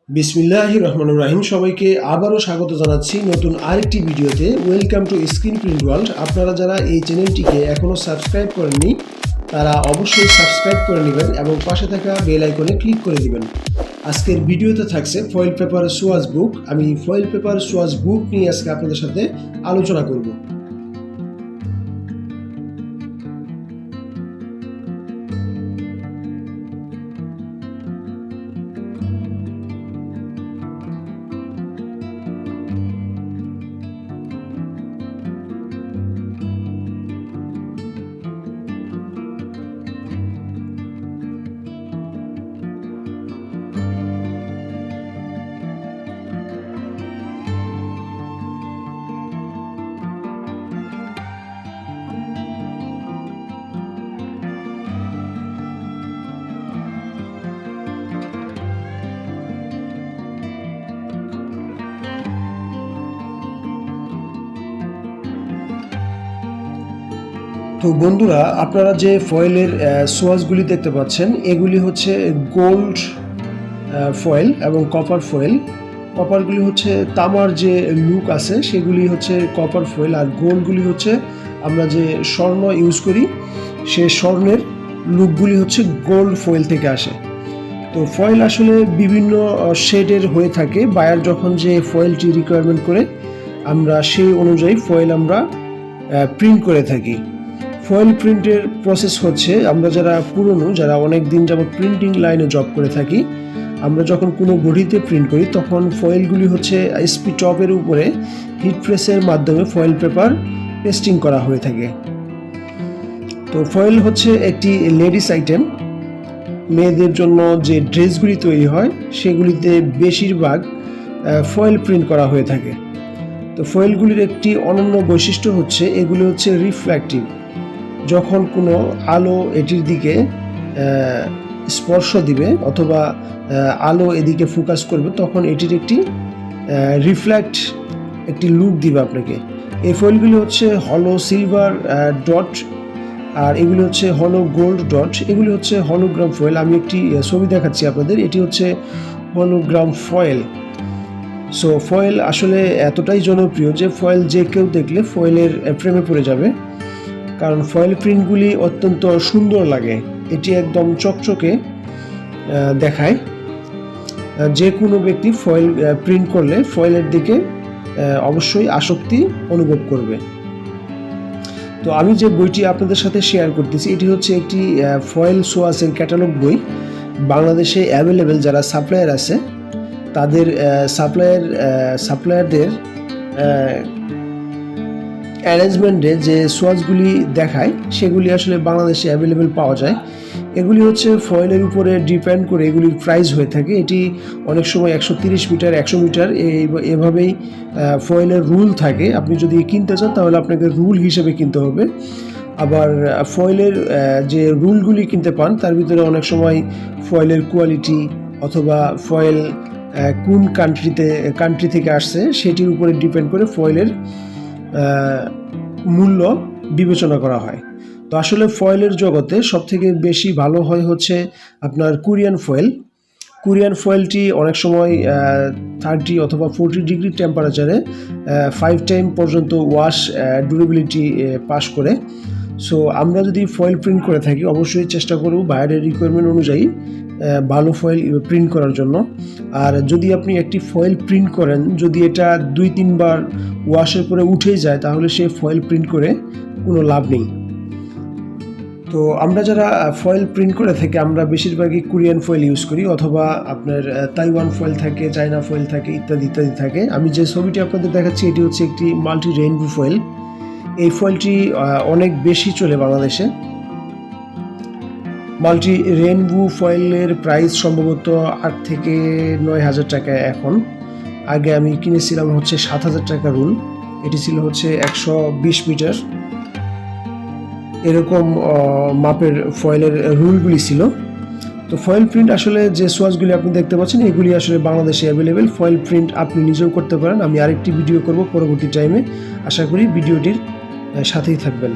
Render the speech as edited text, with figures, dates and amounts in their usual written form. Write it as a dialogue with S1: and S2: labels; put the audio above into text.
S1: বিসমিল্লাহির রহমানির রহিম। সবাইকে আবারও স্বাগত জানাচ্ছি নতুন আরেকটি ভিডিওতে। Welcome to screen print world. আপনারা যারা এই চ্যানেলটিকে এখনও সাবস্ক্রাইব করেননি তারা অবশ্যই সাবস্ক্রাইব করে নেবেন এবং পাশে থাকা বেল আইকনে ক্লিক করে দিবেন। আজকের ভিডিওতে থাকছে ফয়েল পেপার সোয়াচ বুক। আমি ফয়েল পেপার সোয়াচ বুক নিয়ে আজকে আপনাদের সাথে আলোচনা করব। তো বন্ধুরা, আপনারা যে ফয়েলের সোয়াচগুলি দেখতে পাচ্ছেন এগুলি হচ্ছে গোল্ড ফয়েল এবং কপার ফয়েল। কপারগুলি হচ্ছে তামার যে লুক আছে সেগুলি হচ্ছে কপার ফয়েল, আর গোল্ডগুলি হচ্ছে আমরা যে স্বর্ণ ইউজ করি সে স্বর্ণের লুকগুলি হচ্ছে গোল্ড ফয়েল থেকে আসে। তো ফয়েল আসলে বিভিন্ন শেডের হয়ে থাকে। বায়ার যখন যে ফয়েলটি রিকোয়ারমেন্ট করে আমরা সেই অনুযায়ী ফয়েল আমরা প্রিন্ট করে থাকি। ফয়েল প্রিন্টের প্রসেস হচ্ছে, আমরা যারা অনেক দিন যাবত প্রিন্টিং লাইনে জব করে থাকি, আমরা যখন কোনো বডিতে প্রিন্ট করি তখন ফয়েলগুলি হচ্ছে এসপি টপের উপরে হিট প্রেসের মাধ্যমে ফয়েল পেপার পেস্টিং করা হয়ে থাকে। তো ফয়েল হচ্ছে একটি লেডিস আইটেম। মেয়েদের জন্য যে ড্রেসগুলি তৈরি হয় সেগুলিতে বেশিরভাগ ফয়েল প্রিন্ট করা হয়ে থাকে। তো ফয়েলগুলির একটি অনন্য বৈশিষ্ট্য হচ্ছে এগুলি হচ্ছে রিফ্লেক্টিভ। যখন কোনো আলো এটির দিকে স্পর্শ দিবে অথবা আলো এদিকে ফোকাস করবে তখন এটির একটি রিফ্লেক্ট একটি লুক দিবে আপনাকে। এই ফয়েলগুলি হচ্ছে হলো সিলভার ডট, আর এগুলি হচ্ছে হলো গোল্ড ডট। এগুলি হচ্ছে হলোগ্রাম ফয়েল। আমি একটি ছবি দেখাচ্ছি আপনাদের। এটি হচ্ছে হলোগ্রাম ফয়েল। সো ফয়েল আসলে এতটাই জনপ্রিয় যে ফয়েল যে কেউ দেখলে ফয়েলের প্রেমে পড়ে যাবে, কারণ ফয়েল প্রিন্টগুলি অত্যন্ত সুন্দর লাগে। এটি একদম চকচকে দেখায়। যে কোনো ব্যক্তি ফয়েল প্রিন্ট করলে ফয়েলের দিকে অবশ্যই আসক্তি অনুভব করবে। তো আমি যে বইটি আপনাদের সাথে শেয়ার করতেছি এটি হচ্ছে একটি ফয়েল সোয়াচের ক্যাটালগ বই। বাংলাদেশে অ্যাভেলেবেল যারা সাপ্লায়ার আছে তাদের সাপ্লায়ারদের অ্যারেঞ্জমেন্টে যে সোয়াচগুলি দেখায় সেগুলি আসলে বাংলাদেশে অ্যাভেলেবেল পাওয়া যায়। এগুলি হচ্ছে ফয়েলের উপরে ডিপেন্ড করে এগুলির প্রাইস হয়ে থাকে। এটি অনেক সময় 130 মিটার 100 মিটার এভাবেই ফয়েলের রুল থাকে। আপনি যদি কিনতে চান তাহলে আপনাকে রুল হিসেবে কিনতে হবে। আবার ফয়েলের যে রুলগুলি কিনতে পান তার ভিতরে অনেক সময় ফয়েলের কোয়ালিটি অথবা ফয়েল কোন কান্ট্রি থেকে আসছে সেটির উপরে ডিপেন্ড করে ফয়েলের মূল্য বিবেচনা করা হয়। তো আসলে ফয়েলের জগতে সবথেকে বেশি ভালো হয় হচ্ছে আপনার কোরিয়ান ফয়েল। কোরিয়ান ফয়েলটি অনেক সময় 30 অথবা 40 ডিগ্রি টেম্পারেচারে 5 টাইম পর্যন্ত ওয়াশ ডিউরেবিলিটি পাস করে। সো আমরা যদি ফয়েল প্রিন্ট করে থাকি অবশ্যই চেষ্টা করব বাইরের রিকোয়ারমেন্ট অনুযায়ী ভালো ফয়েল প্রিন্ট করার জন্য। আর যদি আপনি একটি ফয়েল প্রিন্ট করেন, যদি এটা 2-3 বার ওয়াশের পরে উঠে যায় তাহলে সে ফয়েল প্রিন্ট করে কোনো লাভ নেই। তো আমরা যারা ফয়েল প্রিন্ট করে থাকি আমরা বেশিরভাগই কোরিয়ান ফয়েল ইউজ করি, অথবা আপনার তাইওয়ান ফয়েল থাকে, চায়না ফয়েল থাকে, ইত্যাদি ইত্যাদি থাকে। আমি যে ছবিটি আপনাদের দেখাচ্ছি এটি হচ্ছে একটি মাল্টি রেইনবো ফয়েল। এই ফয়েলটি অনেক বেশি চলে বাংলাদেশে। মাল্টি রেইনবো ফয়েলের প্রাইস সম্ভবত 8 থেকে 9 হাজার টাকা এখন। আগে আমি কিনেছিলাম হচ্ছে 7,000 টাকা রুল। এটি ছিল হচ্ছে 120 মিটার এরকম মাপের ফয়েলের রুলগুলি ছিল। তো ফয়েল প্রিন্ট আসলে যে সোয়াচগুলি আপনি দেখতে পাচ্ছেন এগুলি আসলে বাংলাদেশে অ্যাভেলেবেল। ফয়েল প্রিন্ট আপনি নিজেও করতে পারেন। আমি আরেকটি ভিডিও করব পরবর্তী টাইমে। আশা করি ভিডিওটির সাথেই থাকবেন।